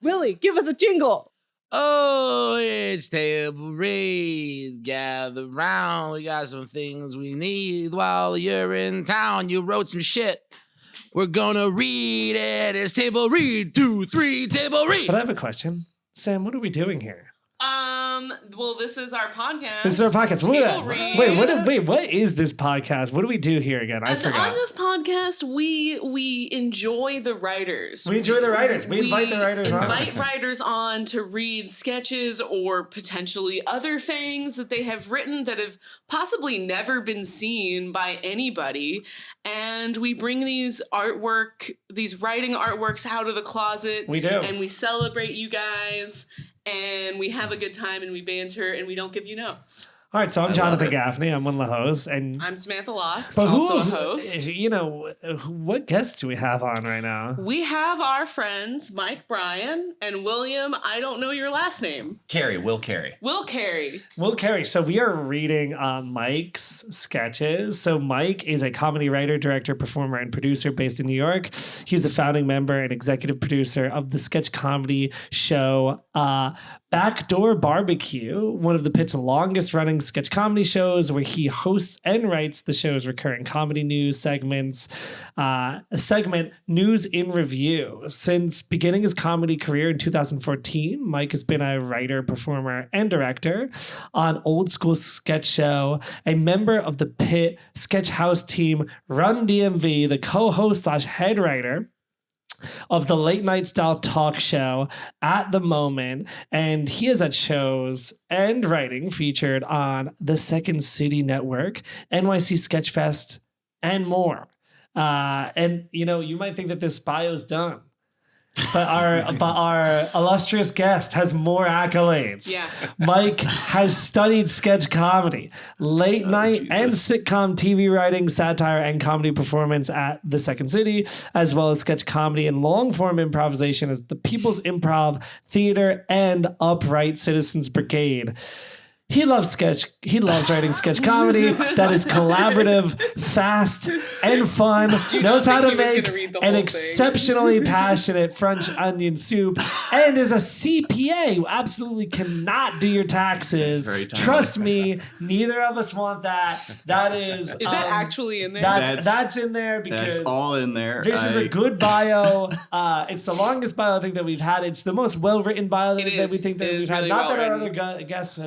Willie, give us a jingle. Oh, it's table read. Gather round. We got some things we need while you're in town. You wrote some shit. We're gonna read it. It's table read. 2, 3, table read. But I have a question. Sam, what are we doing here? Well, this is our podcast. This is our podcast. What is this podcast? What do we do here again? I forgot. On this podcast, we enjoy the writers. We enjoy the writers. We invite the writers on. Invite writers on to read sketches or potentially other things that they have written that have possibly never been seen by anybody. And we bring these writing artworks out of the closet. We do. And we celebrate you guys. And we have a good time and we banter and we don't give you notes. All right, so I'm Jonathan Gaffney. I'm one of the hosts. And I'm Samantha Locks, also a host. You know, what guests do we have on right now? We have our friends Mike Bryan and William, I don't know your last name. Will Carey. Will Carey. So we are reading Mike's sketches. So Mike is a comedy writer, director, performer, and producer based in New York. He's a founding member and executive producer of the sketch comedy show Backdoor Barbecue, one of the pit's longest running sketch comedy shows, where he hosts and writes the show's recurring comedy news segments, a segment News in Review. Since beginning his comedy career in 2014, Mike has been a writer, performer, and director on Old School Sketch Show, a member of the Pit Sketch House team RunDMV, the co-host / head writer of the late night style talk show At the Moment, and he is at shows and writing featured on the Second City Network, NYC Sketchfest, and more. And you know, you might think that this bio is done, but our illustrious guest has more accolades. Yeah. Mike has studied sketch comedy, late night and sitcom TV writing, satire, and comedy performance at the Second City, as well as sketch comedy and long-form improvisation as the People's Improv Theater and Upright Citizens Brigade. He loves writing sketch comedy that is collaborative, fast, and fun, knows how to make an exceptionally passionate French onion soup, and is a CPA who absolutely cannot do your taxes. Trust me, neither of us want that. That is... Is that actually in there? That's in there because... That's all in there. This is a good bio. It's the longest bio I think that we've had. It's the most well-written bio that we think that we've had. Really Not that our other guests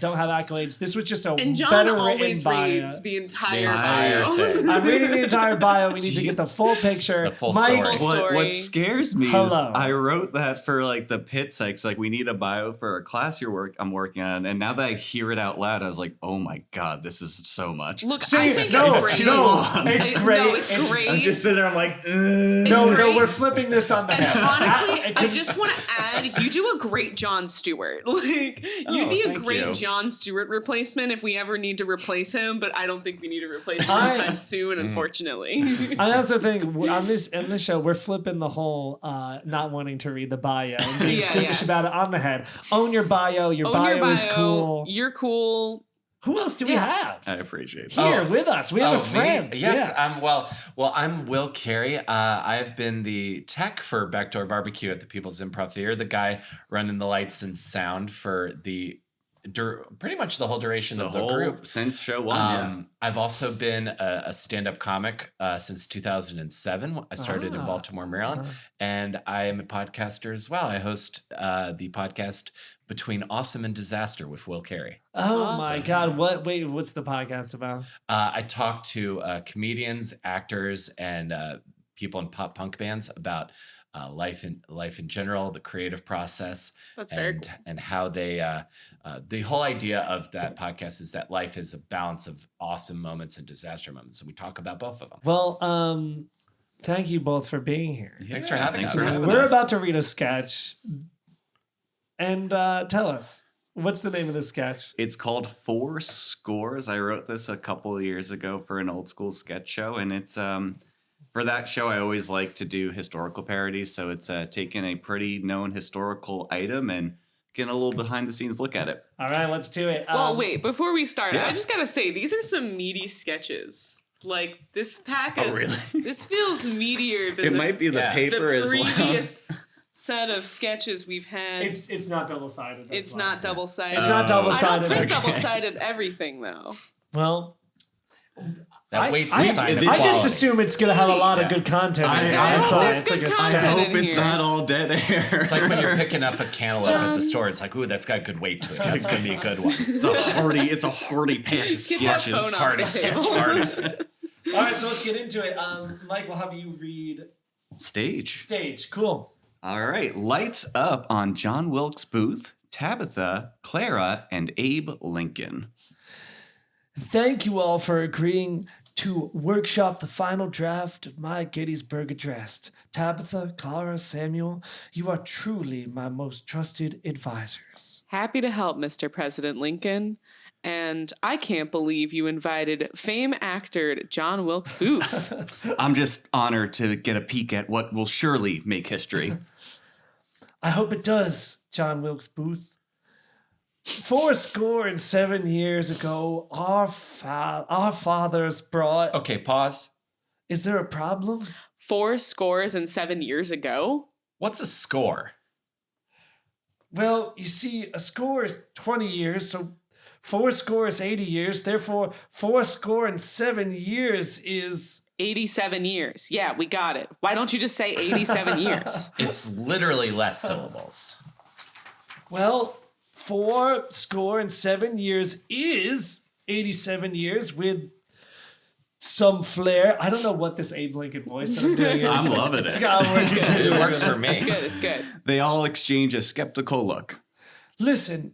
don't have accolades. This was just a and John better always written bio. reads the entire bio. I'm reading the entire bio. We need to get the full picture. The full Mike, story. What scares me is I wrote that for like the pit psychs. Like, we need a bio for a class I'm working on. And now that I hear it out loud, I was like, oh my God, this is so much. Look, I think it's great. It's great. No, it's great. I'm just sitting there, I'm like, no, we're flipping this on the head. Honestly, I just want to add, you do a great Jon Stewart. Like, you'd be a great Jon Stewart replacement if we ever need to replace him, but I don't think we need to replace him anytime soon, unfortunately. I also think on this show, we're flipping the whole not wanting to read the bio and being squeamish about it on the head. Own your bio. Your bio is cool. You're cool. Who else do we have? I appreciate it. Here with us. We have a friend. Me? Yes. I'm Will Carey. I've been the tech for Backdoor Barbecue at the People's Improv Theater, the guy running the lights and sound for pretty much the whole duration of the group since show one. I've also been a stand-up comic since 2007. I started in Baltimore, Maryland, and I am a podcaster as well. I host the podcast Between Awesome and Disaster with Will Carey. Oh my God! What's the podcast about? I talk to comedians, actors, and people in pop punk bands about life in general, the creative process. That's very cool. And how they the whole idea of that podcast is that life is a balance of awesome moments and disaster moments. So we talk about both of them. Well, thank you both for being here. Thanks for having us. We're about to read a sketch, and tell us, what's the name of the sketch? It's called 4 Scores. I wrote this a couple of years ago for an Old School Sketch Show, and it's for that show, I always like to do historical parodies. So it's taking a pretty known historical item and getting a little behind the scenes look at it. All right, let's do it. Well, wait, before we start, I just got to say, these are some meaty sketches. Like, this pack of... Oh, really? This feels meatier than might be the paper the as well. previous set of sketches we've had. It's not double-sided. It's not double-sided. It's not double-sided. I don't print Okay. double-sided everything, though. Well, That weight's a sign of I just quality. assume it's going to have a lot of Yeah. good content. I- in it. I That's hope why there's it's good like a content I set. hope in it's here. not all dead air. It's like when you're picking up a cantaloupe at the John. store. It's like, ooh, that's got good weight to it. That's gonna be a good one. It's a hearty pack of Get that sketches. phone off Hardy the sketch. table. Hardy. All right, so let's get into it. Mike, we'll have you read Stage. Stage. Cool. All right. Lights up on John Wilkes Booth, Tabitha, Clara, and Abe Lincoln. Thank you all for agreeing to workshop the final draft of my Gettysburg Address. Tabitha, Clara, Samuel, you are truly my most trusted advisors. Happy to help, Mr. President Lincoln. And I can't believe you invited fame actor John Wilkes Booth. I'm just honored to get a peek at what will surely make history. I hope it does, John Wilkes Booth. 407 years ago, our fathers brought... Okay, pause. Is there a problem? 407 years ago? What's a score? Well, you see, a score is 20 years, so 4 score is 80 years. Therefore, 407 years is... 87 years. Yeah, we got it. Why don't you just say 87 years? It's literally less syllables. Well, 407 years is 87 years with some flair. I don't know what this Abe Lincoln voice that I'm doing is. I'm loving It's it. got- it's good. It works for me. Good, it's good. They all exchange a skeptical look. Listen,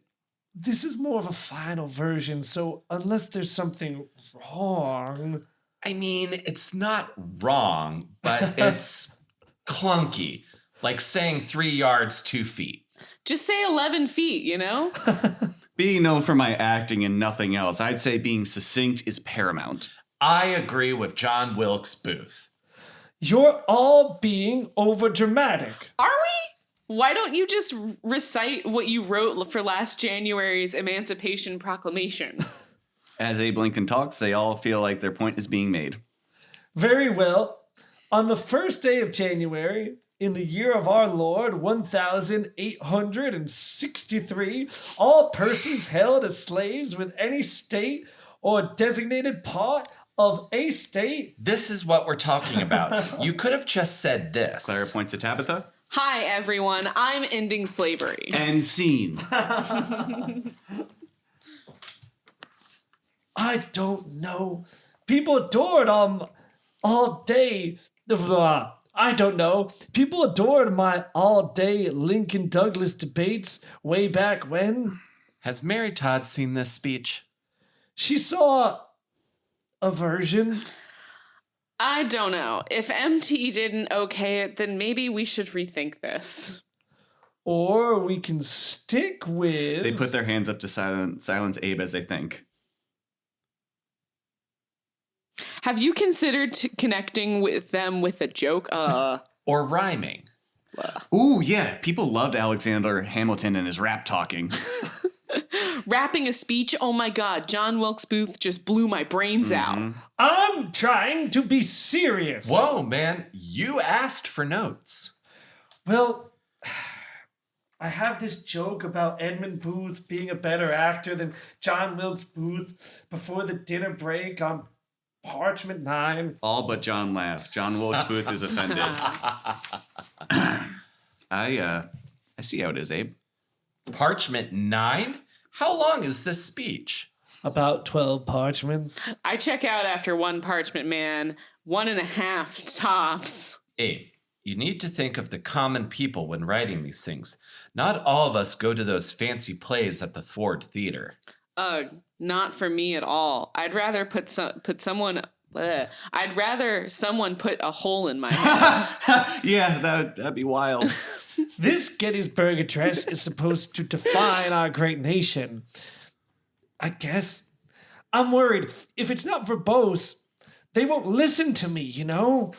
this is more of a final version, so unless there's something wrong... I mean, it's not wrong, but it's clunky. Like saying 3 yards, 2 feet. Just say 11 feet, you know? Being known for my acting and nothing else, I'd say being succinct is paramount. I agree with John Wilkes Booth. You're all being overdramatic. Are we? Why don't you just recite what you wrote for last January's Emancipation Proclamation? As Abe Lincoln talks, they all feel like their point is being made. Very well. On the first day of January, in the year of our Lord, 1863, all persons held as slaves with any state or designated part of a state. This is what we're talking about. You could have just said this. Clara points to Tabitha. Hi, everyone. I'm ending slavery. And scene. I don't know. People adored all day. I don't know. People adored my all-day Lincoln Douglas debates way back when. Has Mary Todd seen this speech? She saw a version. I don't know. If MT didn't okay it, then maybe we should rethink this. Or we can stick with... They put their hands up to silence Abe as they think. Have you considered connecting with them with a joke? Or rhyming? Ooh, yeah. People loved Alexander Hamilton and his rap talking. Rapping a speech? Oh my god, John Wilkes Booth just blew my brains out. I'm trying to be serious. Whoa, man. You asked for notes. Well, I have this joke about Edmund Booth being a better actor than John Wilkes Booth before the dinner break on Parchment 9. All but John laughed. John Wilkes Booth is offended. I see how it is, Abe. Parchment 9? How long is this speech? About 12 parchments. I check out after one Parchment Man, 1.5 tops. Abe, you need to think of the common people when writing these things. Not all of us go to those fancy plays at the Ford Theater. Not for me at all. I'd rather someone put a hole in my head. Yeah, that'd be wild. This Gettysburg Address is supposed to define our great nation. I guess. I'm worried. If it's not verbose, they won't listen to me, you know?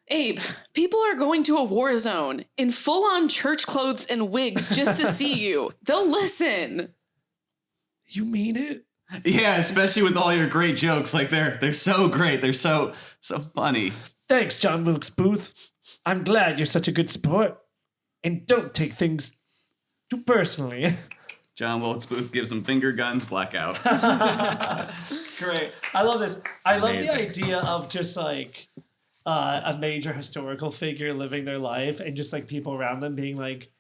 Abe, people are going to a war zone in full-on church clothes and wigs just to see you. They'll listen. You mean it? Yeah, especially with all your great jokes. Like they're so great. They're so funny. Thanks, John Wilkes Booth. I'm glad you're such a good sport. And don't take things too personally. John Wilkes Booth gives him finger guns, blackout. Great. I love this. I love the Amazing. idea of just like a major historical figure living their life and just like people around them being like,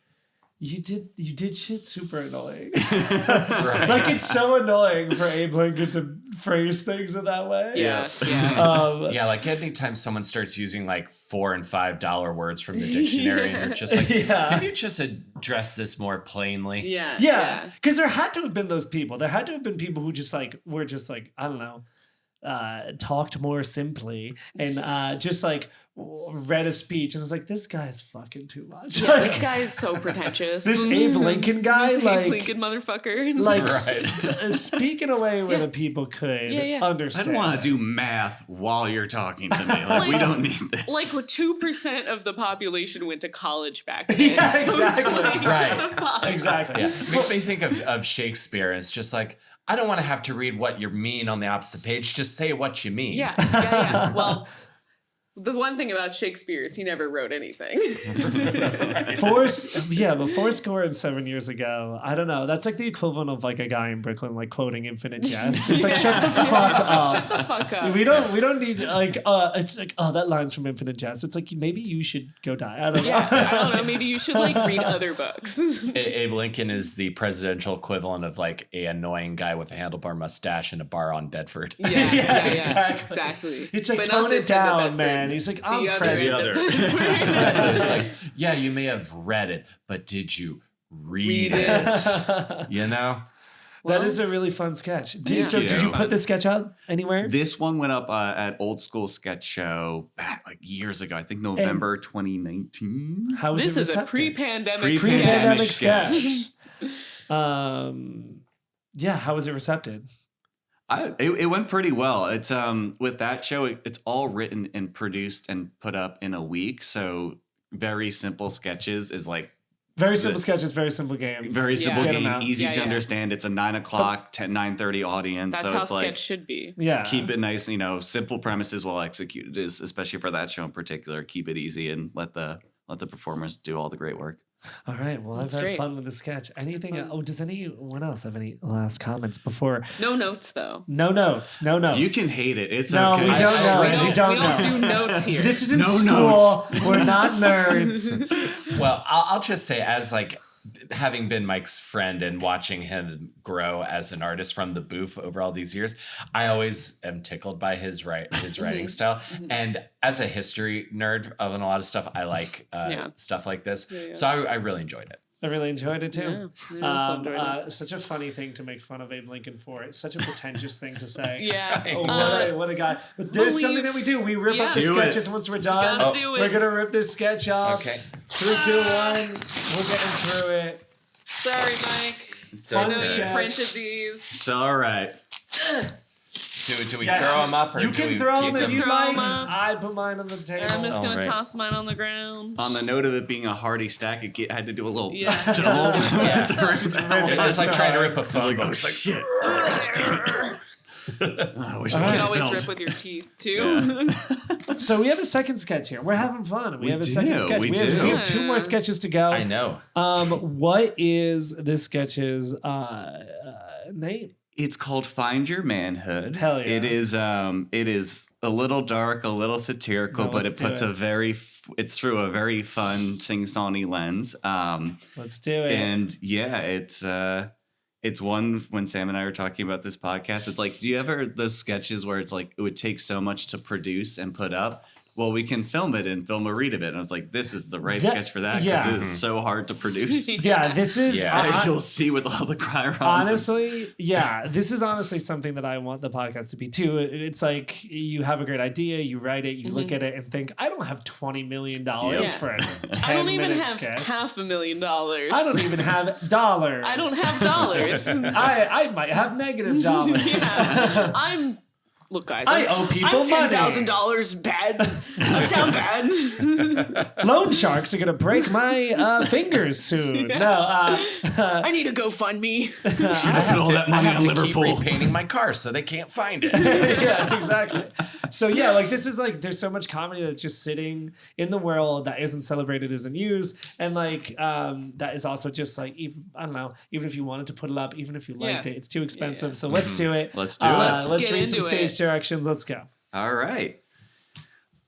you did shit super annoying. Right. Like it's so annoying for Abe Lincoln to phrase things in that way. Yeah. Yeah, like anytime someone starts using like $4 and $5 words from the dictionary, and you're just like, Yeah. can you just address this more plainly? Yeah, because there had to have been those people. There had to have been people who just like were just like, I don't know, talked more simply and just like read a speech and was like, this guy's fucking too much. Yeah, Like, this guy is so pretentious. this Abe Lincoln guy, This like, Abe Lincoln motherfucker. like Right. speak in a way where Yeah. the people could Yeah. I understand. don't want to do math while you're talking to me. Like, we don't need this. Like 2% of the population went to college back then. Yeah, So it's exactly. like, Right. what the fuck? Exactly. Yeah, makes me think of Shakespeare. It's just like, I don't want to have to read what you mean on the opposite page. Just say what you mean. Yeah. Well, the one thing about Shakespeare is he never wrote anything. But 7 years ago, I don't know. That's like the equivalent of like a guy in Brooklyn like quoting Infinite Jest. It's like shut the fuck up. Shut the fuck up. We don't need like it's like that line's from Infinite Jest. It's like maybe you should go die. I don't know. Yeah, I don't know. Maybe you should like read other books. Abe Lincoln is the presidential equivalent of like a annoying guy with a handlebar mustache in a bar on Bedford. Yeah, exactly. It's like But tone not it this end of down, Bedford. man. He's like, I'm The other president. end of Bedford. Exactly. It's like, yeah, you may have read it, but did you read it? You know? That is a really fun sketch. Did you. you put the sketch up anywhere? This one went up at Old School Sketch Show back like years ago. I think November 2019. How was This it is a receptive? pre-pandemic Pre-pandemic sketch. sketch. Yeah, how was it receptive? It went pretty well. It's with that show, it's all written and produced and put up in a week. So very simple sketches is like Very simple sketches, very simple games. very simple Get 'em game, out. easy to Yeah. understand. It's a 9:00, 9:30 audience. That's so how it's sketch like should be. Yeah. keep it nice, simple premises well executed is especially for that show in particular. Keep it easy and let the performers do all the great work. All right. Well, That's I've had great. fun with the sketch. Anything? Does anyone else have any last comments before? No notes though. No notes. No notes. You can hate it. It's No, okay. we don't know. We We don't know. do notes here. This isn't No school. notes. We're not nerds. Well, I'll just say, as like having been Mike's friend and watching him grow as an artist from the booth over all these years, I always am tickled by his writing style. And as a history nerd of a lot of stuff, I like stuff like this. Yeah. So I really enjoyed it. I really enjoyed it too. Yeah, I also enjoyed it. Such a funny thing to make fun of Abe Lincoln for. It's such a pretentious thing to say. Yeah. Oh, what a guy. But there's But something that we do. We rip up the Do it. sketches once we're done. Gotta do it. We're going to rip this sketch off. Okay. 3, 2, 1. We're getting through it. Sorry, Mike. So, Fun I know you sketch. printed these. It's all right. do we Yes. throw them up or You do can we throw keep them if them? you Throw like. 'em up. I put mine on the table. I'm just gonna Alright. toss mine on the ground. On the note of it being a hearty stack, I had to do a little Yeah. double. Yeah. to rip that one. It's like trying to rip a phone like, book. oh It's like, shit. I wish All it right. You was can always filmed. rip with your teeth too. So we have a second sketch here. We're having fun. We have a do, second sketch. we We do. have 2 more sketches to go. I know. What is this sketch's name? It's called Find Your Manhood. Hell yeah. It is a little dark, a little satirical, No, but let's it do puts it. it's through a very fun sing-songy lens. Let's do it. And yeah, it's one when Sam and I were talking about this podcast. It's like, do you ever those sketches where it's like it would take so much to produce and put up? Well, we can film it and film a read of it. And I was like, this is the right sketch for that because yeah. it is so hard to produce. yeah, this is Yeah. As you'll see with all the cry-rons. honestly, yeah, this is honestly something that I want the podcast to be too. It's like you have a great idea, you write it, you look at it and think, I don't have $20 million Yeah. for a 10-minute I don't even have sketch. $500,000. I don't even have dollars. I don't have dollars. I might have negative dollars. Yeah. Look, guys. I owe people I'm money. $10,000 bad. I'm down bad. Loan sharks are gonna break my fingers soon. No, I need a GoFundMe. Should have put all that I money have on to Liverpool. keep repainting my car so they can't find it. yeah, exactly. So yeah, like this is like there's so much comedy that's just sitting in the world that isn't celebrated, isn't used, and like that is also just like I don't know, even if you wanted to put it up, even if you liked it, it's too expensive. So let's do it. Let's do it. Let's get read some into stage it. directions. Let's go. All right.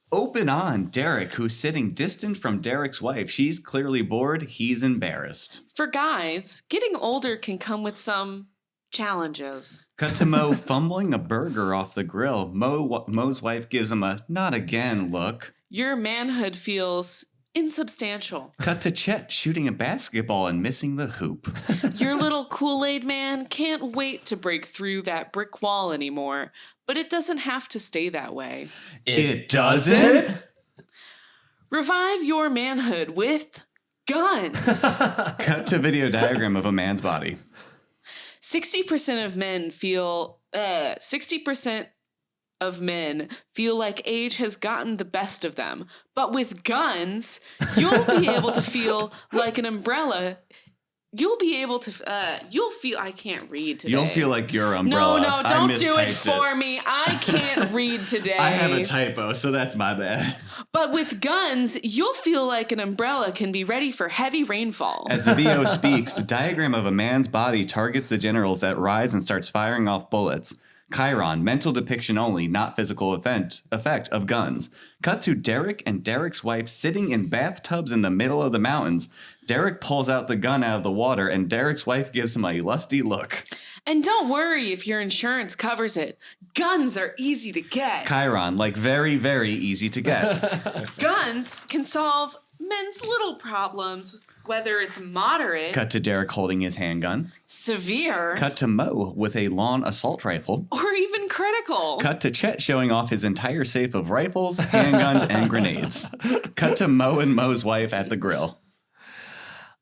Open on Derek, who's sitting distant from Derek's wife. She's clearly bored. He's embarrassed. For guys, getting older can come with some challenges. Cut to Mo fumbling a burger off the grill. Mo's wife gives him a not again look. Your manhood feels insubstantial. Cut to Chet shooting a basketball and missing the hoop. Your little Kool-Aid man can't wait to break through that brick wall anymore, but it doesn't have to stay that way. It doesn't? Revive your manhood with guns. Cut to video diagram of a man's body. 60% of men feel 60% of men feel like age has gotten the best of them. But with guns, you'll be able to feel like an umbrella. You'll be able to you'll feel I can't read today. You'll feel like your umbrella. No, I don't do it mistyped for me. I can't read today. I have a typo, so that's my bad. But with guns, you'll feel like an umbrella can be ready for heavy rainfall. As the VO speaks, the diagram of a man's body targets the generals that rise and starts firing off bullets. Chiron, mental depiction only, not physical effect of guns. Cut to Derek and Derek's wife sitting in bathtubs in the middle of the mountains. Derek pulls out the gun out of the water and Derek's wife gives him a lusty look. And don't worry if your insurance covers it. Guns are easy to get. Chiron, like very, very easy to get. Guns can solve men's little problems, whether it's moderate, Cut to Derek holding his handgun. severe, Cut to Mo with a lawn assault rifle. or even critical. Cut to Chet showing off his entire safe of rifles, handguns, and grenades. Cut to Mo and Mo's wife at the grill.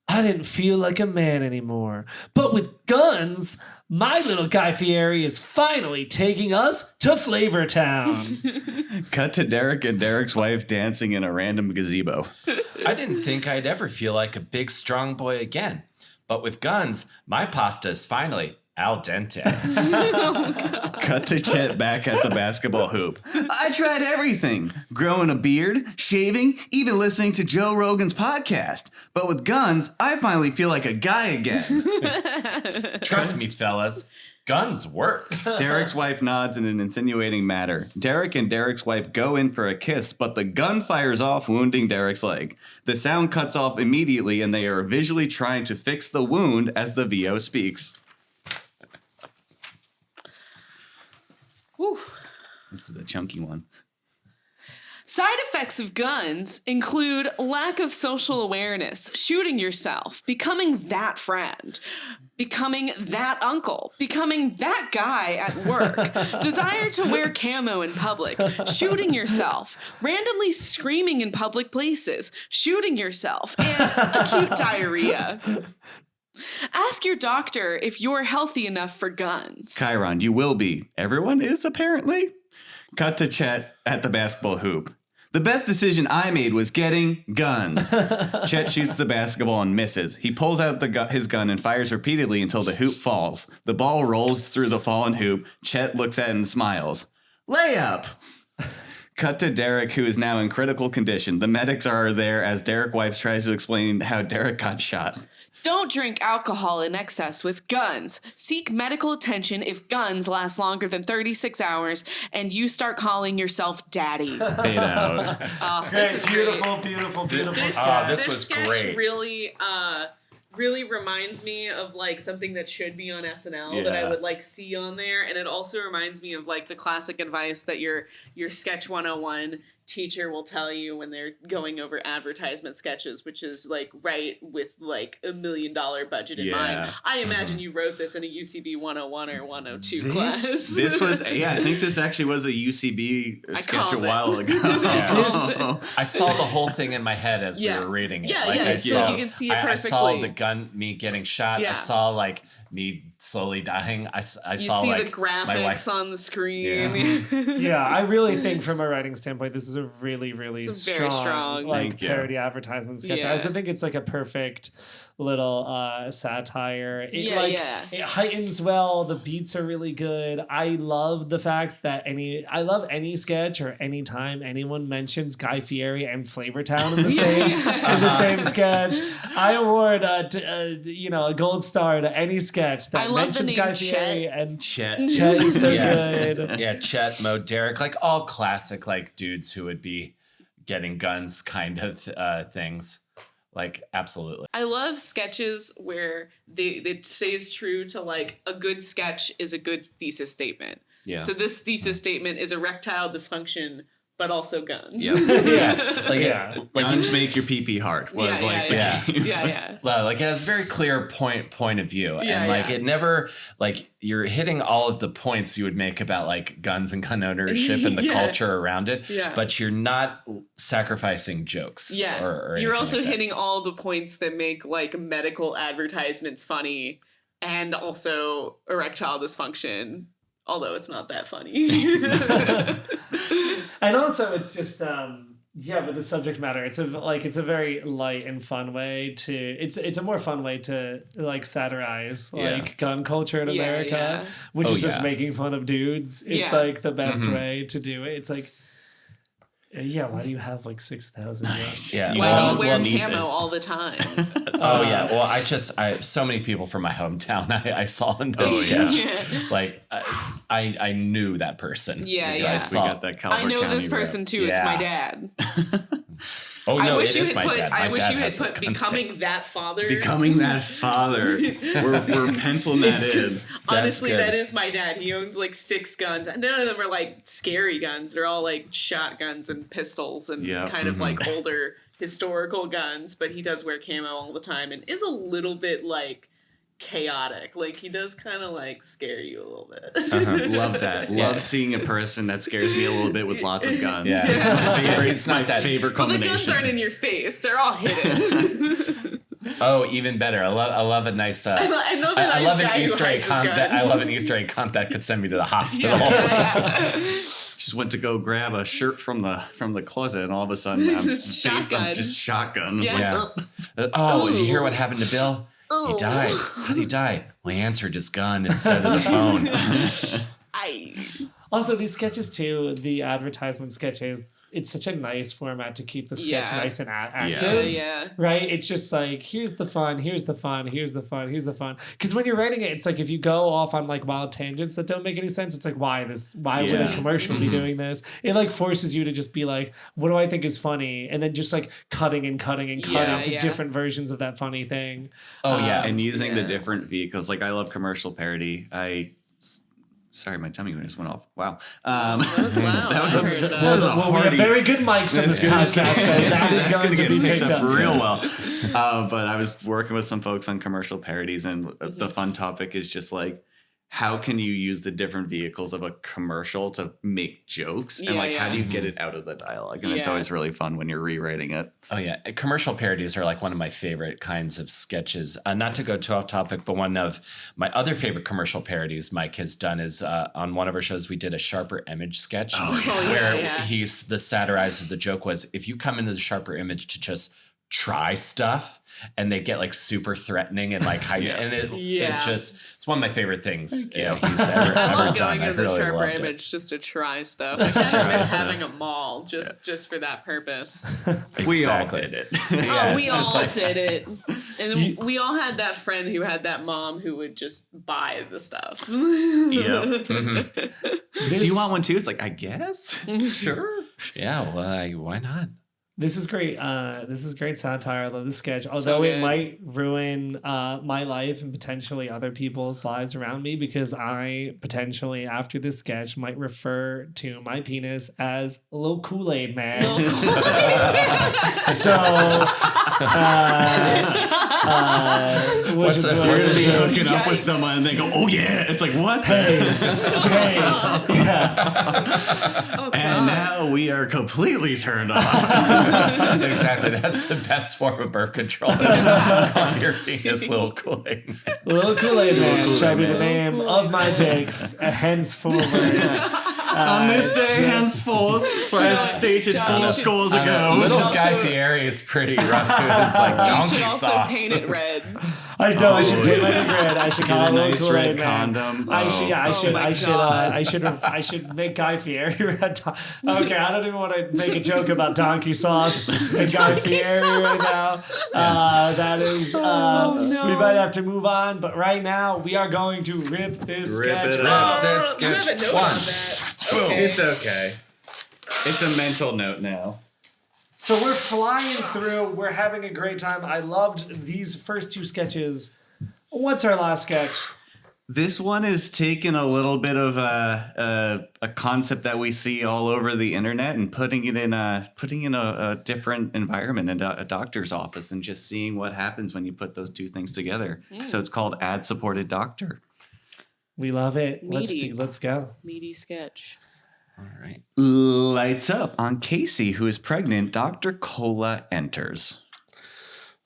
I didn't feel like a man anymore. But with guns, my little Guy Fieri is finally taking us to Flavor Town. Cut to Derek and Derek's wife dancing in a random gazebo. I didn't think I'd ever feel like a big, strong boy again. But with guns, my pasta is finally al dente. Cut to Chet back at the basketball hoop. I tried everything. Growing a beard, shaving, even listening to Joe Rogan's podcast. But with guns, I finally feel like a guy again. Trust me, fellas, guns work. Derek's wife nods in an insinuating manner. Derek and Derek's wife go in for a kiss, but the gun fires off, wounding Derek's leg. The sound cuts off immediately, and they are visually trying to fix the wound as the VO speaks. Whew. This is the chunky one. Side effects of guns include lack of social awareness, shooting yourself, becoming that friend, becoming that uncle, becoming that guy at work, desire to wear camo in public, shooting yourself, randomly screaming in public places, shooting yourself, and acute diarrhea. Ask your doctor if you're healthy enough for guns. Chiron, you will be. Everyone is, apparently. Cut to Chet at the basketball hoop. The best decision I made was getting guns. Chet shoots the basketball and misses. He pulls out his gun and fires repeatedly until the hoop falls. The ball rolls through the fallen hoop. Chet looks at it and smiles. Layup! Cut to Derek, who is now in critical condition. The medics are there as Derek's wife tries to explain how Derek got shot. Don't drink alcohol in excess with guns. Seek medical attention if guns last longer than 36 hours and you start calling yourself daddy. Fade out. This is beautiful, great. beautiful. This was sketch great. really reminds me of like something that should be on SNL that I Yeah. would like see on there, and it also reminds me of like the classic advice that your sketch 101 teacher will tell you when they're going over advertisement sketches, which is like write with like $1 million budget in mind. I imagine you wrote this in a UCB 101 or 102 class. This was, I think this actually was a UCB sketch a called it. while ago. Yeah. I saw the whole thing in my head as we Yeah. were reading it. Yeah, like, yeah, I so saw, you can see it I saw perfectly. the gun, me getting shot. Yeah. I saw like me slowly dying. I You saw see like the my wife. graphics on the screen. Yeah, I really think from a writing standpoint, this is is a really, really It's a very strong. like Thank you. parody advertisement sketch. I Yeah. also think it's like a perfect little satire. It Yeah. it heightens well. The beats are really good. I love the fact that I love any sketch or any time anyone mentions Guy Fieri and Flavortown in the same sketch. I award a gold star to any sketch that I love the mentions name Guy Chet. Fieri and Chet. Chet is so Yeah. good. Yeah, Chet, Mo, Derek, like all classic like dudes who would be getting guns kind of things. Like absolutely. I love sketches where it stays true to like a good sketch is a good thesis statement. Yeah. So this thesis statement is erectile dysfunction, but also guns. Yep. Yes. Like Yeah. Guns make your pee-pee hard was like the yeah. key. yeah. Well, like it has a very clear point of view. Yeah, and like yeah. it never like you're hitting all of the points you would make about like guns and gun ownership and the Yeah. culture around it. Yeah. But you're not sacrificing jokes. Yeah. Or You're anything also like that. hitting all the points that make like medical advertisements funny and also erectile dysfunction, although it's not that funny. And also it's just with the subject matter, it's a very light and fun way to it's a more fun way to like satirize like Yeah. gun culture in Yeah, America, yeah. which Oh, is just yeah. making fun of dudes. It's Yeah. like the best Mhm. way to do it. It's like, why do you have like 6,000 guns? Yeah. Why Well, do you wear we'll need camo this. all the time? Oh yeah. Well, I so many people from my hometown I saw in this Oh, yeah. sketch. Like I knew that person. Yeah, So yeah. I We saw. got that Calvert I know County this person rep. too. It's my Yeah. dad. Oh no, I wish it you is had my put. dad. My I wish dad you had has a put gun becoming sale. that father. Becoming that father. We're penciling that It's in. just, honestly, good. that is my dad. He owns like 6 guns. And none of them are like scary guns. They're all like shotguns and pistols and Yeah. kind of like older historical guns. But he does wear camo all the time and is a little bit like chaotic. Like he does kind of like scare you a little bit. Love that. Love seeing a person that scares me a little bit with lots of guns. Yeah. It's my favorite. It's not that- favorite Well, the combination. guns aren't in your face. They're all hidden. Oh, even better. I love a nice. I love a I nice love guy an who Easter egg hides his hunt. gun. I love an Easter egg hunt that could send me to the hospital. Yeah. Just went to go grab a shirt from the closet, and all of a sudden I'm Just shotgun. just shotgun. It's Yeah. like, Oh, did you hear what happened to Bill? He Ooh. died. How'd he die? Well, he answered his gun instead of the phone. Also, these sketches too, the advertisement sketches, it's such a nice format to keep the sketch Yeah. nice and active. Yeah. Right? It's just like, here's the fun, here's the fun, here's the fun, here's the fun. Because when you're writing it, it's like if you go off on like wild tangents that don't make any sense, it's like, why would a Yeah. commercial be doing this? It like forces you to just be like, what do I think is funny? And then just like cutting and cutting and cutting Yeah, to yeah. different versions of that funny thing. Oh yeah. and using the Yeah. different vehicles. Like I love commercial parody. Sorry, my tummy just went off. Wow. That was loud. That was I a- heard that was a we have hearty- very good mics on this podcast, so that is That's going to be picked up. real well. But I was working with some folks on commercial parodies, and the fun topic is just like, how can you use the different vehicles of a commercial to make jokes? And Yeah, like, how yeah. do you get it out of the dialogue? And it's Yeah. always really fun when you're rewriting it. Oh yeah, commercial parodies are like one of my favorite kinds of sketches. Not to go too off topic, but one of my other favorite commercial parodies Mike has done is on one of our shows we did a Sharper Image sketch where he's the satirize of the joke was if you come into the Sharper Image to just try stuff and they get like super threatening and like how you and it just it's one of my favorite things he's ever I love done. going I into the really Sharper loved it. Image just to try stuff. I kind of miss having a mall just for that purpose. We all Exactly. did it. Yeah, Oh, we it's all just like- did it. And then we all had that friend who had that mom who would just buy the stuff. Yep. This- Do you want one too? It's like, I guess. Sure. Yeah, well, why not? This is great. This is great satire. I love this sketch. Although it good. might ruin my life and potentially other people's lives around me, because I potentially, after this sketch, might refer to my penis as Little Kool-Aid Man. So, What's is a- what what's it They is. hook it up with Yikes. someone and they go, oh yeah. It's like, what? Hey, Jay. Yeah. Oh, And God. now we are completely turned off. Exactly. That's the best form of birth control. Is on your penis, Little Kool-Aid. Little Kool-Aid Man Kool-Aid shall be the Man. name of my dick henceforward. On this day, henceforth, as stated John, 4 you should- scores I don't know, ago. little also- Guy Fieri is pretty rough to his like You donkey should also sauce. paint it red. I know I should paint my red. I should Get call a it nice Kool-Aid red Man. condom. I should. Yeah, I should make Guy Fieri red. Okay, I don't even want to make a joke about donkey sauce and Guy Fieri right now. That is. no. We might have to move on, but right now we are going to rip this Rip sketch. it up. up. This I have a sketch note one. on that. Boom. Okay. It's okay. It's a mental note now. So we're flying through. We're having a great time. I loved these first 2 sketches. What's our last sketch? This one is taking a little bit of a concept that we see all over the internet and putting in a different environment in a doctor's office and just seeing what happens when you put those 2 things together. So it's called ad-supported doctor. We love it. Meaty. Let's go. Meaty sketch. All right. Lights up on Casey, who is pregnant. Dr. Cola enters.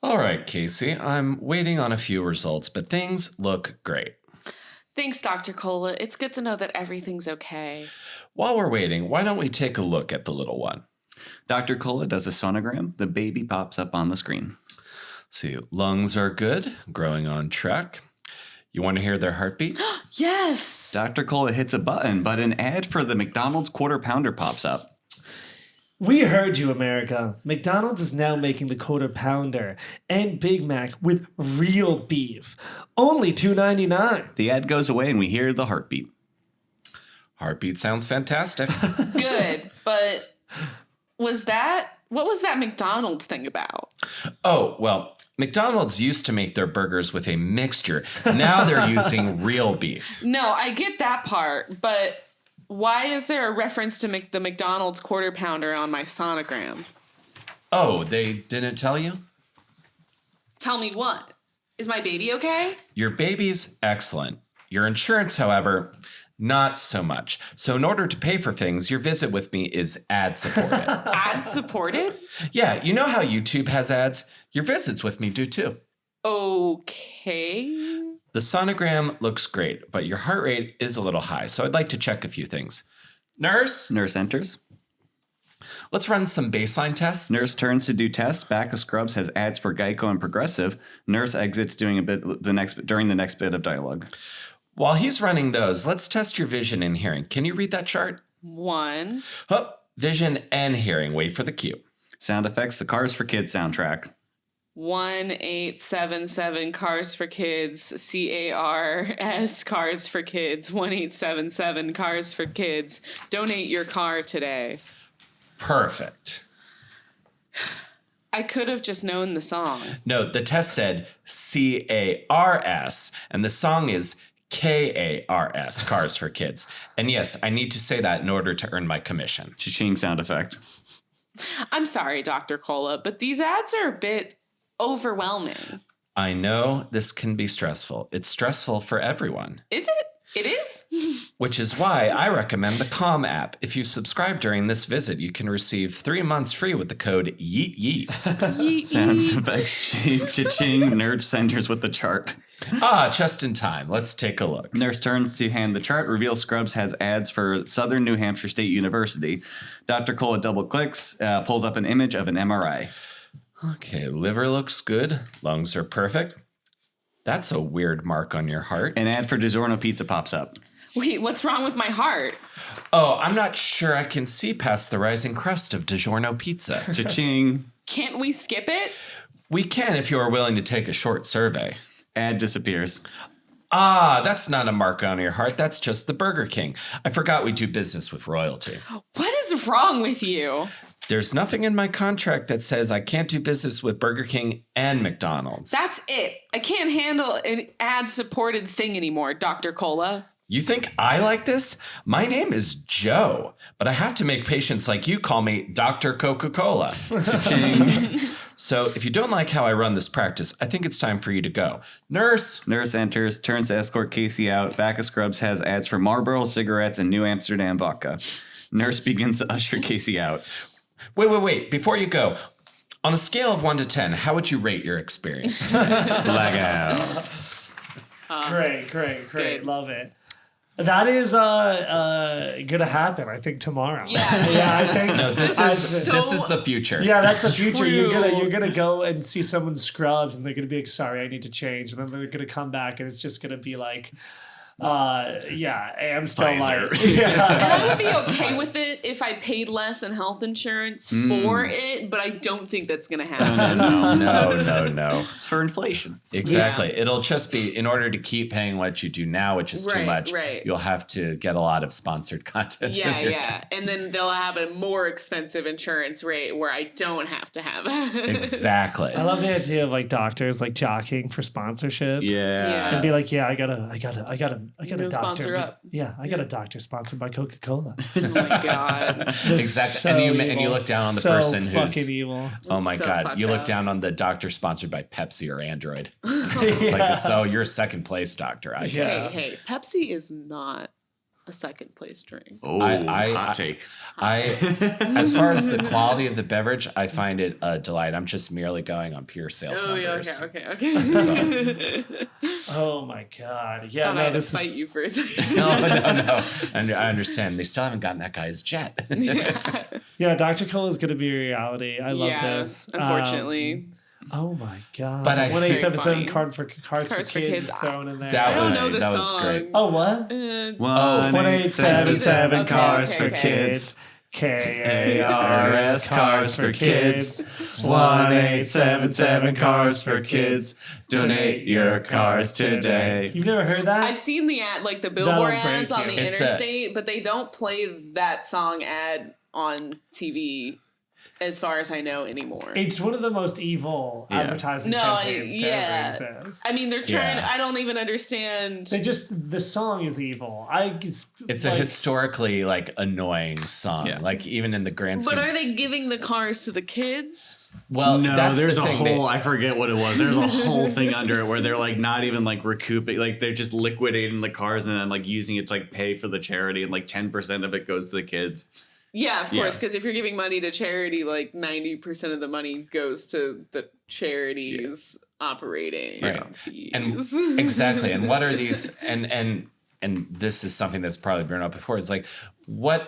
All right, Casey. I'm waiting on a few results, but things look great. Thanks, Dr. Cola. It's good to know that everything's okay. While we're waiting, why don't we take a look at the little one? Dr. Cola does a sonogram. The baby pops up on the screen. See, lungs are good, growing on track. You want to hear their heartbeat? Yes. Dr. Cola hits a button, but an ad for the McDonald's Quarter Pounder pops up. We heard you, America. McDonald's is now making the Quarter Pounder and Big Mac with real beef. Only $2.99. The ad goes away and we hear the heartbeat. Heartbeat sounds fantastic. Good, but what was that McDonald's thing about? Oh, well, McDonald's used to make their burgers with a mixture. Now they're using real beef. No, I get that part, but why is there a reference to the McDonald's Quarter Pounder on my sonogram? Oh, they didn't tell you? Tell me what? Is my baby okay? Your baby's excellent. Your insurance, however, not so much. So in order to pay for things, your visit with me is ad-supported. Ad supported? Yeah, you know how YouTube has ads? Your visits with me do too. Okay. The sonogram looks great, but your heart rate is a little high, so I'd like to check a few things. Nurse, Nurse enters. let's run some baseline tests. Nurse turns to do tests. Back of Scrubs has ads for Geico and Progressive. Nurse exits during the next bit of dialogue. While he's running those, let's test your vision and hearing. Can you read that chart? 1. Oh, vision and hearing. Wait for the cue. Sound effects, the Cars for Kids soundtrack. 1877 Cars for Kids, CARS Cars for Kids, 1877 Cars for Kids. Donate your car today. Perfect. I could have just known the song. No, the test said CARS, and the song is KARS, Cars for Kids. And yes, I need to say that in order to earn my commission. Cha-ching sound effect. I'm sorry, Dr. Cola, but these ads are a bit overwhelming. I know this can be stressful. It's stressful for everyone, Is it? It is? which is why I recommend the Calm app. If you subscribe during this visit, you can receive 3 months free with the code YEET. Yeet. Sounds effects. Cha-ching. Nurse centers with the chart. Just in time. Let's take a look. Nurse turns to hand the chart, reveals Scrubs has ads for Southern New Hampshire State University. Dr. Cola double clicks, pulls up an image of an MRI. Okay, liver looks good. Lungs are perfect. That's a weird mark on your heart. An ad for DiGiorno Pizza pops up. Wait, what's wrong with my heart? Oh, I'm not sure I can see past the rising crust of DiGiorno pizza. Cha-ching. Can't we skip it? We can if you are willing to take a short survey. Ad disappears. That's not a mark on your heart. That's just the Burger King. I forgot we do business with royalty. What is wrong with you? There's nothing in my contract that says I can't do business with Burger King and McDonald's. That's it. I can't handle an ad-supported thing anymore, Dr. Cola. You think I like this? My name is Joe, but I have to make patients like you call me Dr. Coca-Cola. Cha-ching. So if you don't like how I run this practice, I think it's time for you to go. Nurse! Nurse enters, turns to escort Casey out. Back of Scrubs has ads for Marlboro cigarettes and New Amsterdam vodka. Nurse begins to usher Casey out. Wait. Before you go, on a scale of 1 to 10, how would you rate your experience? Lag out. Great. good. Love it. That is gonna happen, I think, tomorrow. Yeah. Yeah, I think No, this is the future. yeah, that's the future. You're True. gonna go and see someone's scrubs and they're gonna be like, sorry, I need to change. And then they're gonna come back and it's just gonna be like I'm still Pfizer. like yeah. And I would be okay with it if I paid less in health insurance for it, but I don't think that's going to happen. No. It's for inflation. Exactly. It'll just be in order to keep paying what you do now, which is too much. Right. You'll have to get a lot of sponsored content. Yeah. And then they'll have a more expensive insurance rate where I don't have to have it. Exactly. I love the idea of like doctors like jockeying for sponsorship. Yeah. And be like, yeah, I got a Go doctor. sponsor up. Yeah, I got a doctor sponsored by Coca-Cola. Oh my God. Exactly. So and you look down on the so person who's fucking evil. oh my So God. fucked You look up. down on the doctor sponsored by Pepsi or Android. It's like, so you're a second place doctor. I Yeah. Hey, Pepsi is not a second place drink. Oh, hot take. as far as the quality of the beverage, I find it a delight. I'm just merely going on pure sales Oh, yeah, numbers. okay. Oh my God. Yeah, Thought I had to this fight is, you for a second. No. And I understand. They still haven't gotten that guy's jet. yeah, Dr. Cola is going to be a reality. I love this. Unfortunately. Oh my God. But I think- 1-877 Funny. Cars for Kids thrown in there. That I don't was- know the that was song. great. Oh, what? 1-877 Okay, cars okay, for okay. kids. KARS Cars for Kids. 1-877 Cars for Kids. Donate your cars today. You've never heard that? I've seen the ad, like the billboard That'll break ads on you. the It's a- interstate, but they don't play that song ad on TV, as far as I know anymore. It's one of the most evil Yeah. advertising No, campaigns to yeah. ever exist. I mean, they're trying. Yeah. I don't even understand. The song is evil. It's a historically like annoying song. Yeah. Like even in the grand scheme. But are they giving the cars to the kids? well, No, that's there's the a thing. whole, I forget what it was. There's a whole thing under it where they're like not even like recouping, like they're just liquidating the cars and then like using it to like pay for the charity and like 10% of it goes to the kids. Yeah, of Yeah. course. Because if you're giving money to charity, like 90% of the money goes to the charity's operating Right. fees. And exactly. And what are these? And this is something that's probably been up before. It's like, what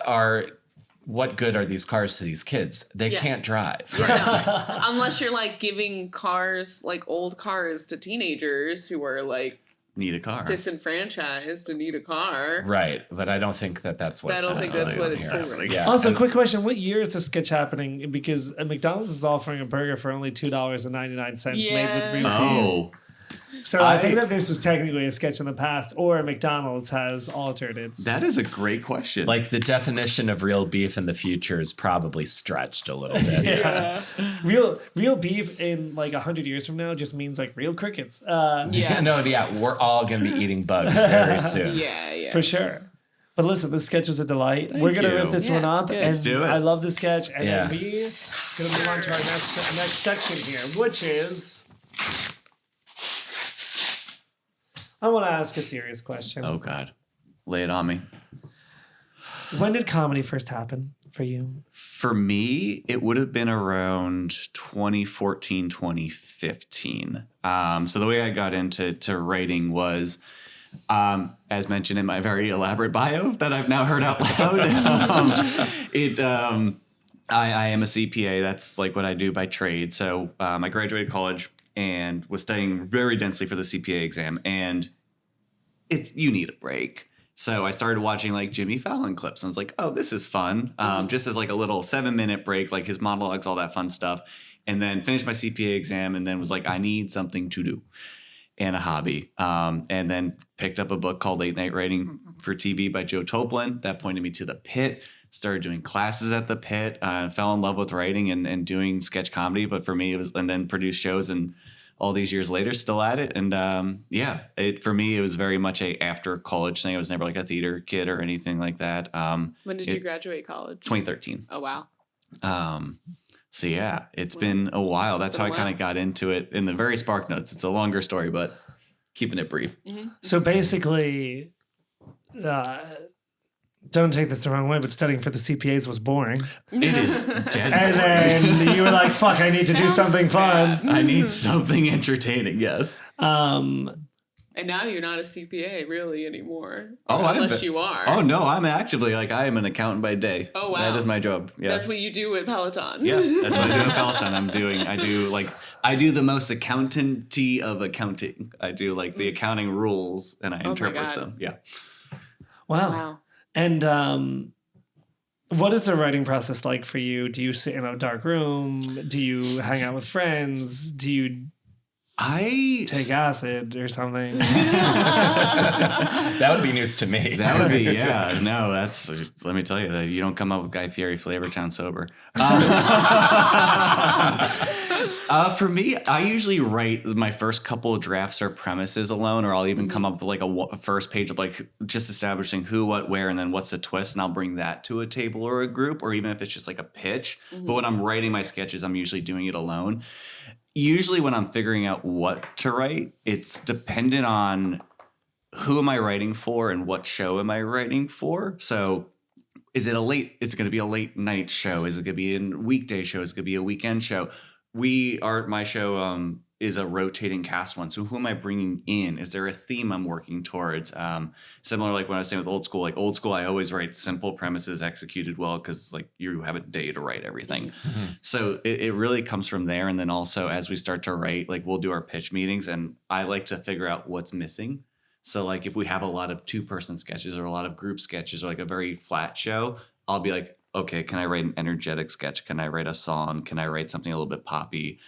good are these cars to these kids? They Yeah. can't drive. Yeah, no. Unless you're like giving cars, like old cars, to teenagers who are like Need a car. disenfranchised and need a car. Right. But I don't think that that's what's I don't think that's what it's happening. for. Yeah. Also, And- quick question: what year is this sketch happening? Because McDonald's is offering a burger for only $2.99 made with real beef. Oh, So I think that this is technically a sketch in the past, or McDonald's has altered its. that is a great question. like the definition of real beef in the future is probably stretched a little bit. Yeah. real beef in like 100 years from now just means like real crickets. Yeah. We're all going to be eating bugs very soon. Yeah. For sure. But listen, this sketch was a delight. We're gonna you. rip this Yeah, one it's up, good. and Let's do it. I love this sketch. And Yeah. then we're gonna move on to our next section here, which is I want to ask a serious question. oh God, lay it on me. When did comedy first happen for you? For me, it would have been around 2014, 2015. So the way I got into writing was, as mentioned in my very elaborate bio that I've now heard out loud, I am a CPA. That's like what I do by trade. So I graduated college and was studying very densely for the CPA exam. And you need a break. So I started watching like Jimmy Fallon clips. And I was like, oh, this is fun. Just as like a little 7-minute break, like his monologues, all that fun stuff. And then finished my CPA exam and then was like, I need something to do and a hobby. And then picked up a book called Late Night Writing for TV by Joe Toplin. That pointed me to the Pit. Started doing classes at the Pit. Fell in love with writing and doing sketch comedy. But for me, it was, and then produced shows and all these years later, still at it. And for me, it was very much a after college thing. I was never like a theater kid or anything like that. When did you graduate college? 2013. Oh, wow. So yeah, it's been a while. That's how I kind of got into it in the very Spark Notes. It's a longer story, but keeping it brief. So basically, don't take this the wrong way, but studying for the CPAs was boring. It is dead And boring. then you were like, fuck, I need to do Sounds something fun. I need something entertaining, yes. And now you're not a CPA really anymore. Oh, unless you are. Oh no, I'm actively I am an accountant by day. Oh wow, that is my job. Yeah, that's what you do at Peloton. Yeah, that's what I do at Peloton. I do the most accountanty of accounting. I do like the accounting rules and I interpret them. Yeah. Wow. And what is the writing process like for you? Do you sit in a dark room? Do you hang out with friends? Do you take acid or something? That would be news to me. That would be, yeah. No, let me tell you that you don't come up with Guy Fieri Flavortown sober. For me, I usually write my first couple of drafts or premises alone, or I'll even come up with like a first page of like just establishing who, what, where, and then what's the twist. And I'll bring that to a table or a group, or even if it's just like a pitch. But when I'm writing my sketches, I'm usually doing it alone. Usually when I'm figuring out what to write, it's dependent on who am I writing for and what show am I writing for. So is it going to be a late night show? Is it going to be a weekday show? Is it going to be a weekend show? My show is a rotating cast one. So who am I bringing in? Is there a theme I'm working towards? Similar like when I was saying with old school, I always write simple premises executed well because like you have a day to write everything. So it really comes from there. And then also as we start to write, like we'll do our pitch meetings and I like to figure out what's missing. So like if we have a lot of 2-person sketches or a lot of group sketches or like a very flat show, I'll be like, okay, can I write an energetic sketch? Can I write a song? Can I write something a little bit poppy?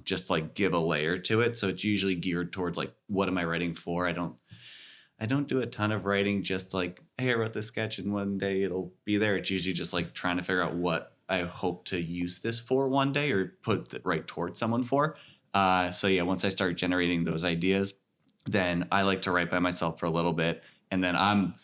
Just like give a layer to it. So it's usually geared towards like, what am I writing for? I don't do a ton of writing just like, hey, I wrote this sketch and one day it'll be there. It's usually just like trying to figure out what I hope to use this for one day or put it right towards someone for. So yeah, once I start generating those ideas, then I like to write by myself for a little bit. And then I'm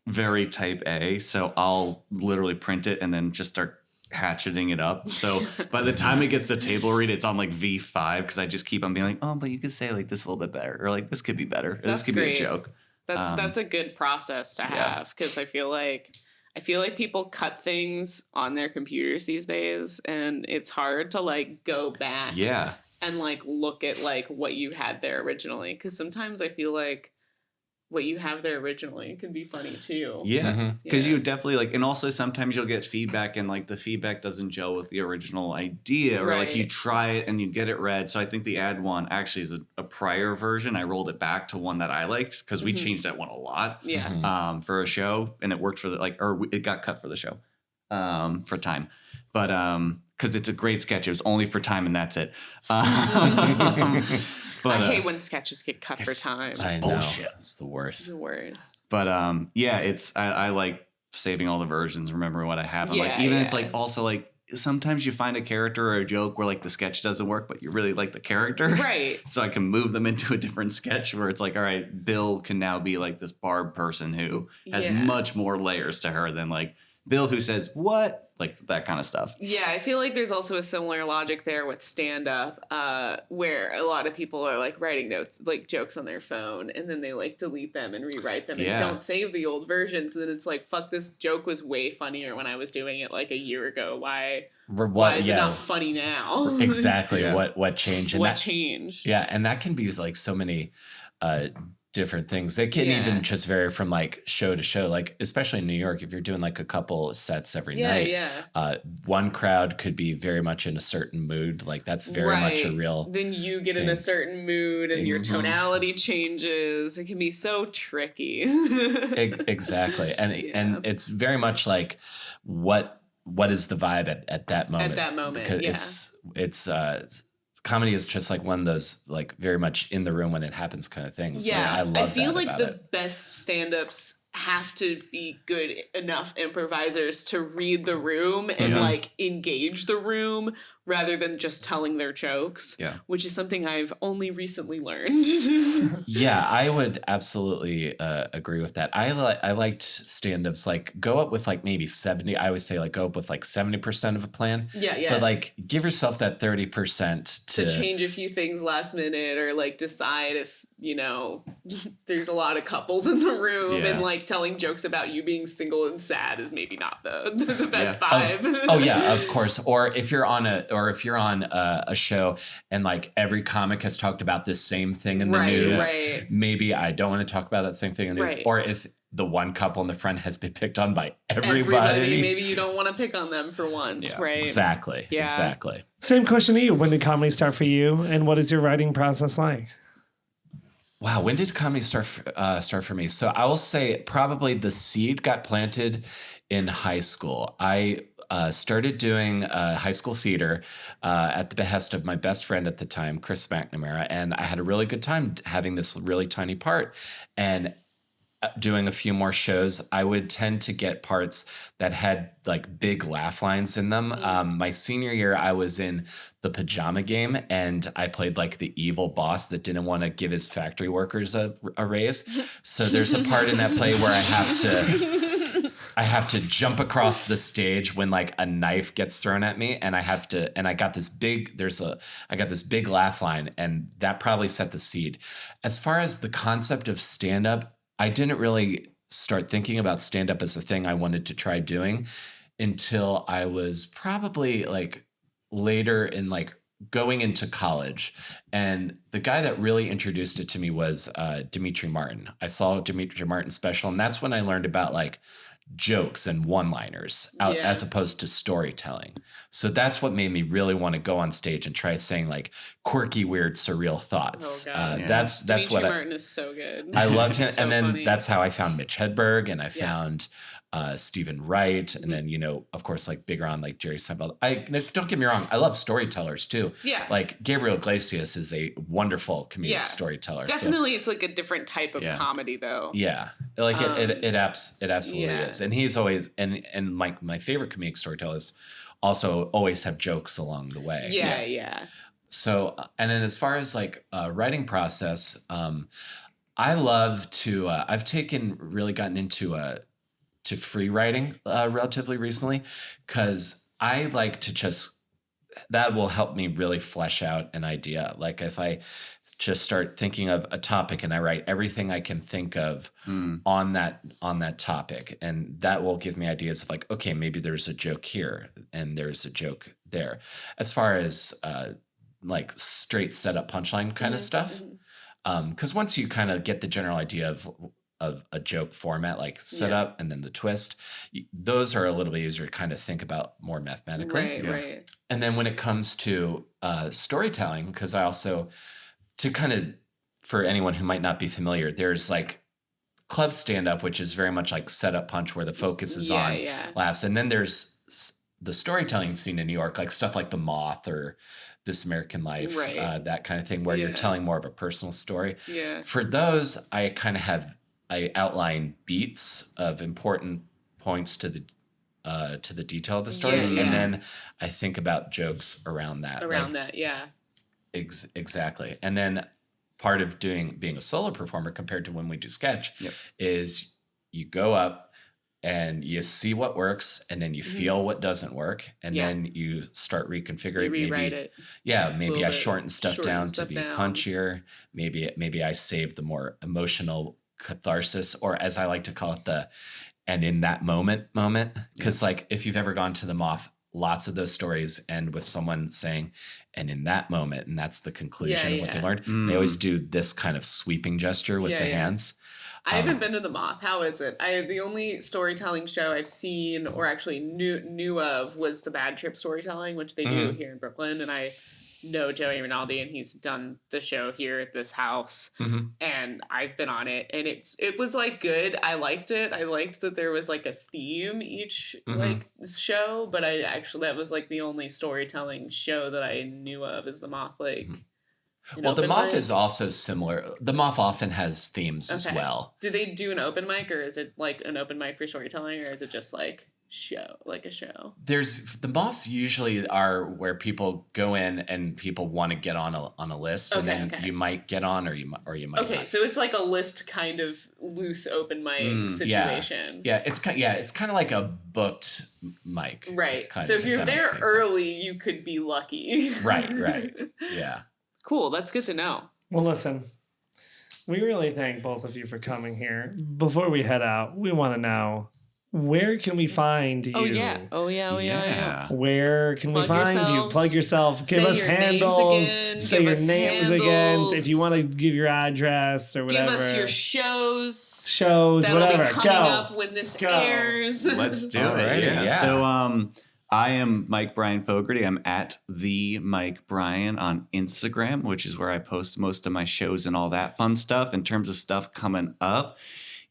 very type A. So I'll literally print it and then just start hatcheting it up. So by the time it gets to table read, it's on like V5 because I just keep on being like, oh, but you could say like this a little bit better, or like this could be better. Or this could be a joke. That's a good process to have because I feel like people cut things on their computers these days, and it's hard to like go back. Yeah. And like look at like what you had there originally, because sometimes I feel like what you have there originally can be funny too. Yeah, because you definitely like, and also sometimes you'll get feedback and like the feedback doesn't gel with the original idea, or like you try it and you get it read. So I think the ad one actually is a prior version. I rolled it back to one that I liked because we changed that one a lot. Yeah, for a show, and it worked for it got cut for the show, for time, but because it's a great sketch. It was only for time and that's it. But, I hate when sketches get cut for time. I know. Bullshit. It's the worst. It's the worst. But I like saving all the versions, remembering what I have. It's like also like sometimes you find a character or a joke where like the sketch doesn't work, but you really like the character. Right. So I can move them into a different sketch where it's like, all right, Bill can now be like this Barb person who has much more layers to her than like Bill who says, what? Like that kind of stuff. Yeah, I feel like there's also a similar logic there with stand-up, where a lot of people are like writing notes, like jokes on their phone, and then they like delete them and rewrite them and don't save the old versions. And then it's like, fuck, this joke was way funnier when I was doing it like a year ago. Why is it not funny now? Exactly. What changed? And changed? Yeah, and that can be like so many different things. They can even just vary from like show to show, like especially in New York, if you're doing like a couple sets every night, one crowd could be very much in a certain mood. Like that's very much a real then you get in a certain mood and your tonality changes. It can be so tricky. Exactly. And it's very much like what is the vibe at that moment? At that moment. Because it's comedy is just like one of those like very much in the room when it happens kind of things. Yeah, I feel like the best stand-ups have to be good enough improvisers to read the room and like engage the room rather than just telling their jokes, which is something I've only recently learned. Yeah, I would absolutely agree with that. I liked stand-ups like go up with like maybe 70. I always say like go up with like 70% of a plan. Yeah. But like give yourself that 30% to change a few things last minute or like decide if, you know, there's a lot of couples in the room and like telling jokes about you being single and sad is maybe not the best vibe. Yeah, of course. Or if you're on or if you're on a show and like every comic has talked about this same thing in the Right, news, right. maybe I don't want to talk about that same thing in the news. Right. Or if the one couple in the front has been picked on by everybody. Maybe you don't want to pick on them for once, right? Exactly. Yeah. Exactly. Same question to you. When did comedy start for you, and what is your writing process like? Wow, when did comedy start for me? So I will say probably the seed got planted in high school. I started doing high school theater at the behest of my best friend at the time, Chris McNamara, and I had a really good time having this really tiny part. And doing a few more shows, I would tend to get parts that had like big laugh lines in them. My senior year, I was in The Pajama Game, and I played like the evil boss that didn't want to give his factory workers a raise. So there's a part in that play where I have to jump across the stage when like a knife gets thrown at me, and I got this big laugh line, and that probably set the seed. As far as the concept of stand-up, I didn't really start thinking about stand-up as a thing I wanted to try doing until I was probably like later in like going into college. And the guy that really introduced it to me was Dimitri Martin. I saw a Dimitri Martin special, and that's when I learned about like jokes and one-liners as opposed to storytelling. So that's what made me really want to go on stage and try saying like quirky, weird, surreal thoughts. Oh, God. That's Dimitri what Martin is so good. I loved him. So and then funny. that's how I found Mitch Hedberg, and I found Stephen Wright, and then, you know, of course, like bigger on like Jerry Seinfeld. Don't get me wrong, I love storytellers too. Yeah. Like Gabriel Iglesias is a wonderful comedic storyteller. Definitely, it's like a different type of Yeah. comedy, though. Yeah, like it absolutely Yeah. is, and he's always and my favorite comedic storytellers also always have jokes along the way. Yeah. So, and then as far as like writing process, I love to. I've gotten into to free writing relatively recently, because I like to that will help me really flesh out an idea. Like if I just start thinking of a topic and I write everything I can think of on that topic, and that will give me ideas of like, okay, maybe there's a joke here and there's a joke there. As far as like straight setup punchline kind of stuff, because once you kind of get the general idea of a joke format, like setup and then the twist, those are a little bit easier to kind of think about more mathematically. Right. And then when it comes to storytelling, because I also, to kind of, for anyone who might not be familiar, there's like club stand-up, which is very much like setup punch, where the focus is on laughs. And then there's the storytelling scene in New York, like stuff like The Moth or This American Life, that kind of thing, where you're telling more of a personal story. Yeah. For those, I outline beats of important points to the detail of the story, and then I think about jokes around that. Exactly. And then part of being a solo performer compared to when we do sketch is you go up and you see what works, and then you feel what doesn't work, and then you start reconfiguring. You rewrite it. Yeah, maybe I shorten stuff down to be punchier. Maybe I save the more emotional catharsis, or as I like to call it, and in that moment. Because like if you've ever gone to the Moth, lots of those stories end with someone saying, and in that moment, and that's the conclusion of what they learned. They always do this kind of sweeping gesture with the hands. I haven't been to the Moth. How is it? The only storytelling show I've seen or actually knew of was the Bad Trip Storytelling, which they do here in Brooklyn. And I know Joey Rinaldi, and he's done the show here at this house. And I've been on it, and it was like good. I liked it. I liked that there was like a theme each like show, but that was like the only storytelling show that I knew of is the Moth. Like, well, the Moth is also similar. The Moth often has themes as well. Do they do an open mic, or is it like an open mic for storytelling, or is it just like a show? The Moths usually are where people go in and people want to get on a list, and then you might get on, or you might not. So it's like a list kind of loose open mic situation. It's kind of like a booked mic, right? So if you're there early, you could be lucky. Right. Yeah. Cool. That's good to know. Well, listen, we really thank both of you for coming here. Before we head out, we want to know, where can we find you? Oh yeah. Where can we Plug find you? yourselves. Plug yourself. Give Say us your names handles. again. Say Give your us names again. handles. If you want to give your address or whatever. Give us your shows. That'll That'll whatever. be coming Go. up when this airs. Let's do Alrighty, it. Yeah. yeah. So I am Mike Brian Fogarty. I'm at the Mike Brian on Instagram, which is where I post most of my shows and all that fun stuff. In terms of stuff coming up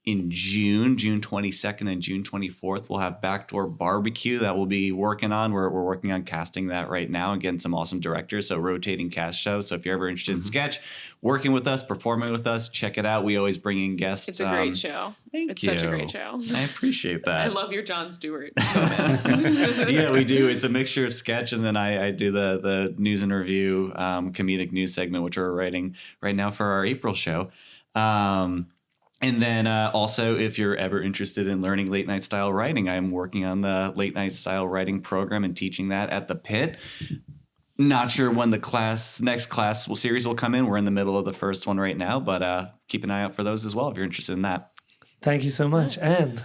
in June 22nd and June 24th, we'll have Backdoor Barbecue that we'll be working on. We're working on casting that right now and getting some awesome directors. So rotating cast show. So if you're ever interested in sketch, working with us, performing with us, check it out. We always bring in guests. It's a great show. Thank It's you. such a great show. I appreciate that. I love your Jon Stewart moments. Yeah, we do. It's a mixture of sketch, and then I do the news and review comedic news segment, which we're writing right now for our April show. And then also, if you're ever interested in learning late night style writing, I'm working on the late night style writing program and teaching that at the Pit. Not sure when the next class series will come in. We're in the middle of the first one right now, but keep an eye out for those as well if you're interested in that. Thank you so much. And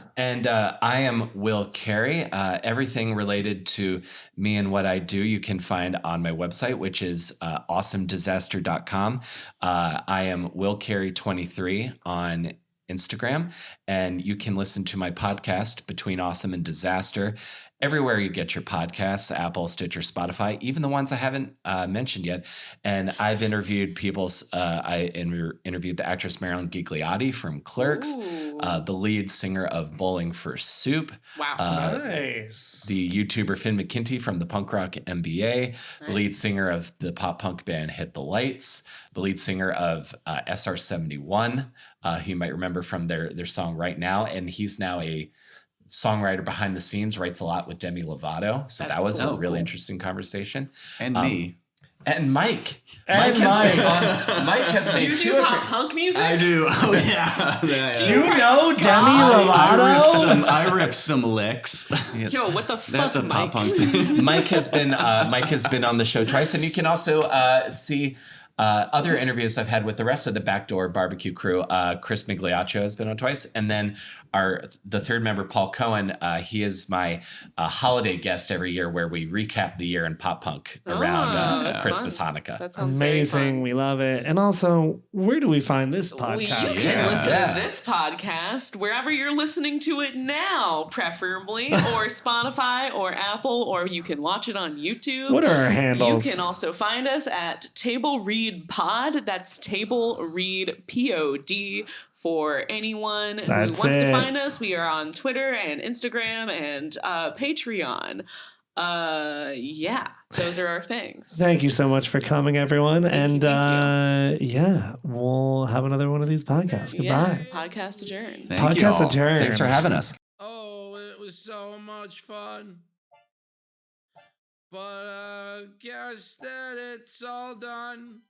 I am Will Carey. Everything related to me and what I do, you can find on my website, which is awesomedisaster.com. I am Will Carey 23 on Instagram, and you can listen to my podcast, Between Awesome and Disaster, everywhere you get your podcasts, Apple, Stitcher, Spotify, even the ones I haven't mentioned yet. And I've interviewed I interviewed the actress Marilyn Gigliotti from Clerks, the lead singer of Bowling for Soup. Wow. nice. The YouTuber Finn McKinty from the punk rock MBA, the lead singer of the pop punk band Hit the Lights, the lead singer of SR71, who you might remember from their song Right Now. And he's now a songwriter behind the scenes, writes a lot with Demi Lovato. So That's that was cool. a really interesting conversation. And me. And Mike. And Mike has made You two do pop punk music? I do. Oh, yeah. Do you know Scott? Demi Lovato? I rip some licks. Yo, what the fuck, That's a Mike? pop punk thing. Mike has been on the show twice, and you can also see other interviews I've had with the rest of the Backdoor Barbecue crew. Chris Migliaccio has been on twice, and then the third member, Paul Cohen. He is my holiday guest every year, where we recap the year in pop punk around that's Christmas, fun. Hanukkah. That sounds Amazing. very fun. We love it. And also, where do we find this Well, you podcast? can listen Yeah. to this podcast wherever you're listening to it now, preferably, or Spotify or Apple, or you can watch it on YouTube. What are our handles? You can also find us at Table Read Pod. That's Table Read POD for anyone who That's wants to it. find us. We are on Twitter and Instagram and Patreon. Yeah, those are our things. Thank you so much for coming, everyone. Thank you. Yeah, we'll have another one of these podcasts. Goodbye. Yeah, podcast adjourned. Thank you Podcast all. adjourned. Thanks for having us. Oh, it was so much fun. But guess that it's all done.